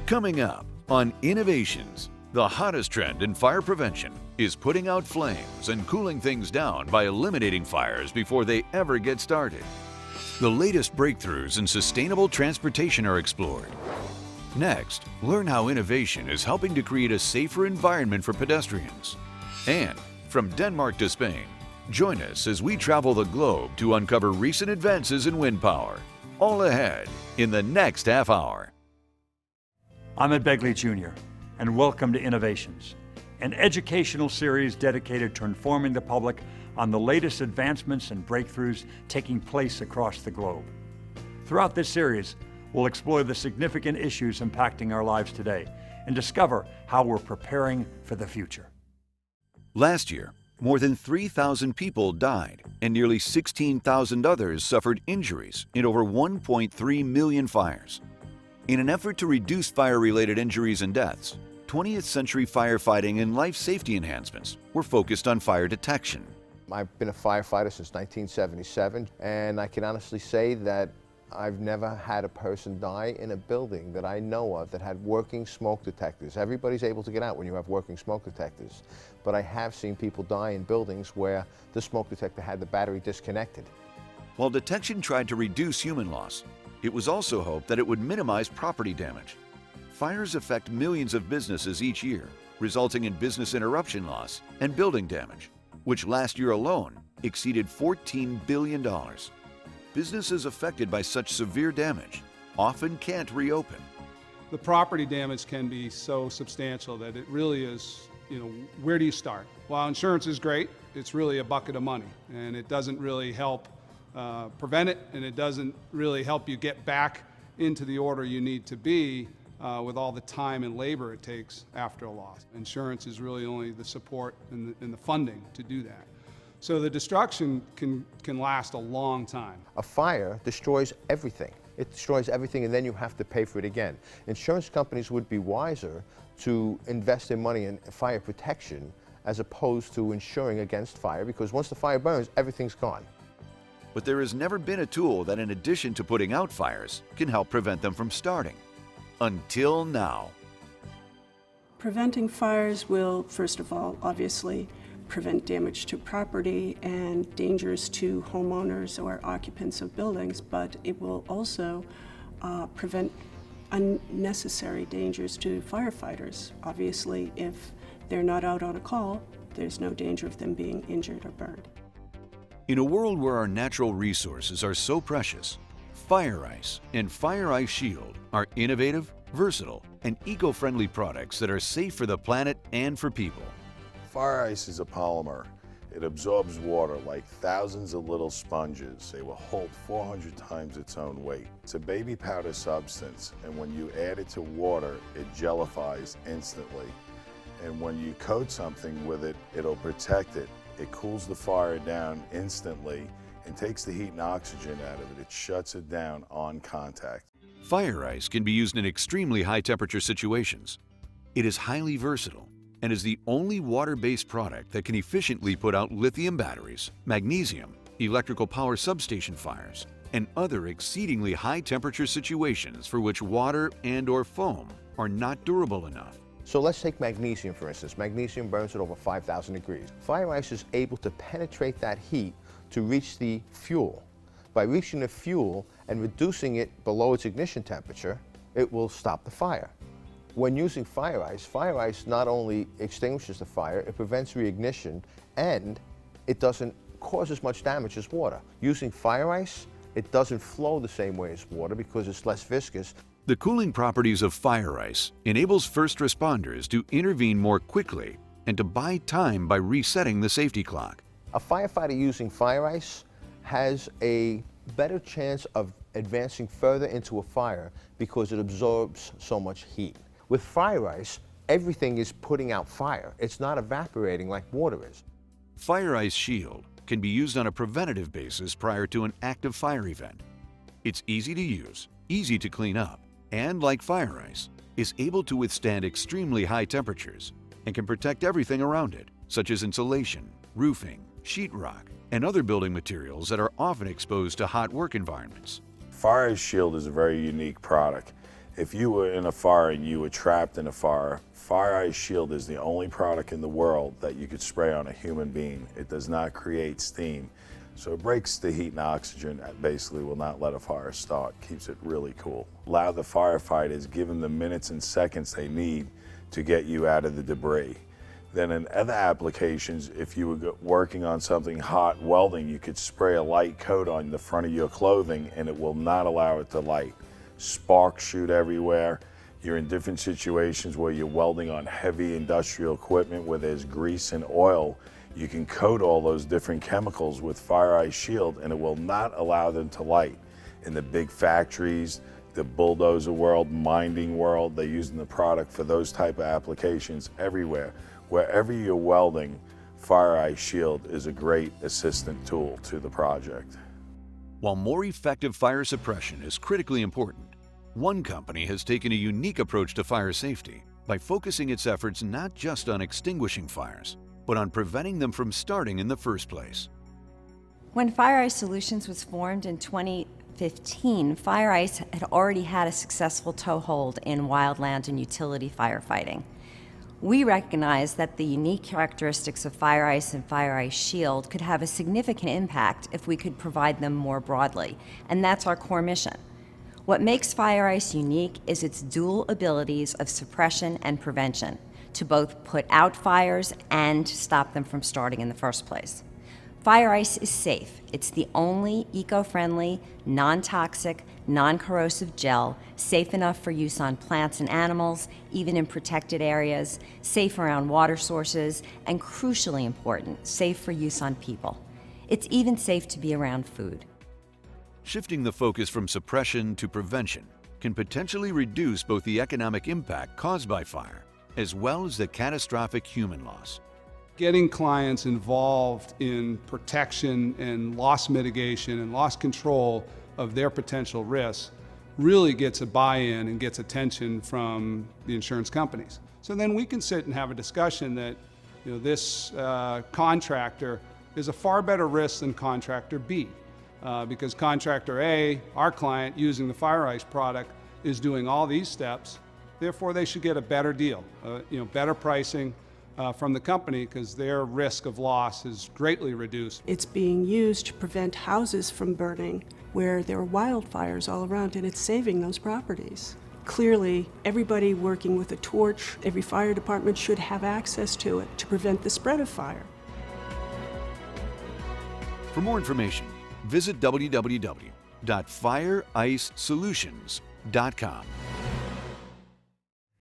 Coming up on Innovations, the hottest trend in fire prevention is putting out flames and cooling things down by eliminating fires before they ever get started. The latest breakthroughs in sustainable transportation are explored. Next, learn how innovation is helping to create a safer environment for pedestrians. And from Denmark to Spain, join us as we travel the globe to uncover recent advances in wind power. All ahead in the next half hour. I'm Begley Jr., and welcome to Innovations, an educational series dedicated to informing the public on the latest advancements and breakthroughs taking place across the globe. Throughout this series, we'll explore the significant issues impacting our lives today and discover how we're preparing for the future. Last year, more than 3,000 people died and nearly 16,000 others suffered injuries in over 1.3 million fires. In an effort to reduce fire-related injuries and deaths, 20th century firefighting and life safety enhancements were focused on fire detection. I've been a firefighter since 1977, and I can honestly say that I've never had a person die in a building that I know of that had working smoke detectors. Everybody's able to get out when you have working smoke detectors, but I have seen people die in buildings where the smoke detector had the battery disconnected. While detection tried to reduce human loss, it was also hoped that it would minimize property damage. Fires affect millions of businesses each year, resulting in business interruption loss and building damage, which last year alone exceeded $14 billion. Businesses affected by such severe damage often can't reopen. The property damage can be so substantial that it really is, where do you start? While insurance is great, it's really a bucket of money, and it doesn't really help prevent it, and it doesn't really help you get back into the order you need to be with all the time and labor it takes after a loss. Insurance is really only the support and the funding to do that. So the destruction can last a long time. A fire destroys everything. It destroys everything, and then you have to pay for it again. Insurance companies would be wiser to invest their money in fire protection as opposed to insuring against fire, because once the fire burns, everything's gone. But there has never been a tool that, in addition to putting out fires, can help prevent them from starting. Until now. Preventing fires will, first of all, obviously prevent damage to property and dangers to homeowners or occupants of buildings, but it will also prevent unnecessary dangers to firefighters. Obviously, if they're not out on a call, there's no danger of them being injured or burned. In a world where our natural resources are so precious, FireIce and FireIce Shield are innovative, versatile, and eco-friendly products that are safe for the planet and for people. FireIce is a polymer. It absorbs water like thousands of little sponges. They will hold 400 times its own weight. It's a baby powder substance, and when you add it to water, it jellifies instantly. And when you coat something with it, it'll protect it. It cools the fire down instantly and takes the heat and oxygen out of it. It shuts it down on contact. FireIce can be used in extremely high temperature situations. It is highly versatile and is the only water-based product that can efficiently put out lithium batteries, magnesium, electrical power substation fires, and other exceedingly high temperature situations for which water and/or foam are not durable enough. So let's take magnesium, for instance. Magnesium burns at over 5,000 degrees. FireIce is able to penetrate that heat to reach the fuel. By reaching the fuel and reducing it below its ignition temperature, it will stop the fire. When using FireIce, FireIce not only extinguishes the fire, it prevents reignition, and it doesn't cause as much damage as water. Using FireIce, it doesn't flow the same way as water because it's less viscous. The cooling properties of FireIce enables first responders to intervene more quickly and to buy time by resetting the safety clock. A firefighter using FireIce has a better chance of advancing further into a fire because it absorbs so much heat. With FireIce, everything is putting out fire. It's not evaporating like water is. FireIce Shield can be used on a preventative basis prior to an active fire event. It's easy to use, easy to clean up, and like FireIce, is able to withstand extremely high temperatures and can protect everything around it, such as insulation, roofing, sheetrock, and other building materials that are often exposed to hot work environments. FireIce Shield is a very unique product. If you were in a fire and you were trapped in a fire, FireIce Shield is the only product in the world that you could spray on a human being. It does not create steam. So it breaks the heat and oxygen and basically will not let a fire start, keeps it really cool. Allow the firefighters, give them the minutes and seconds they need to get you out of the debris. Then in other applications, if you were working on something hot, welding, you could spray a light coat on the front of your clothing and it will not allow it to light. Sparks shoot everywhere. You're in different situations where you're welding on heavy industrial equipment where there's grease and oil. You can coat all those different chemicals with FireIce Shield and it will not allow them to light. In the big factories, the bulldozer world, mining world, they're using the product for those type of applications everywhere. Wherever you're welding, FireIce Shield is a great assistant tool to the project. While more effective fire suppression is critically important, one company has taken a unique approach to fire safety by focusing its efforts not just on extinguishing fires, but on preventing them from starting in the first place. When FireIce Solutions was formed in 2015, FireIce had already had a successful toehold in wildland and utility firefighting. We recognized that the unique characteristics of FireIce and FireIce Shield could have a significant impact if we could provide them more broadly, and that's our core mission. What makes FireIce unique is its dual abilities of suppression and prevention, to both put out fires and stop them from starting in the first place. FireIce is safe. It's the only eco-friendly, non-toxic, non-corrosive gel, safe enough for use on plants and animals, even in protected areas, safe around water sources, and crucially important, safe for use on people. It's even safe to be around food. Shifting the focus from suppression to prevention can potentially reduce both the economic impact caused by fire as well as the catastrophic human loss. Getting clients involved in protection and loss mitigation and loss control of their potential risks really gets a buy-in and gets attention from the insurance companies. So then we can sit and have a discussion that this contractor is a far better risk than contractor B. Because contractor A, our client using the FireIce product, is doing all these steps. Therefore, they should get a better deal, better pricing from the company because their risk of loss is greatly reduced. It's being used to prevent houses from burning where there are wildfires all around, and it's saving those properties. Clearly, everybody working with a torch, every fire department should have access to it to prevent the spread of fire. For more information, visit www.fireicesolutions.com.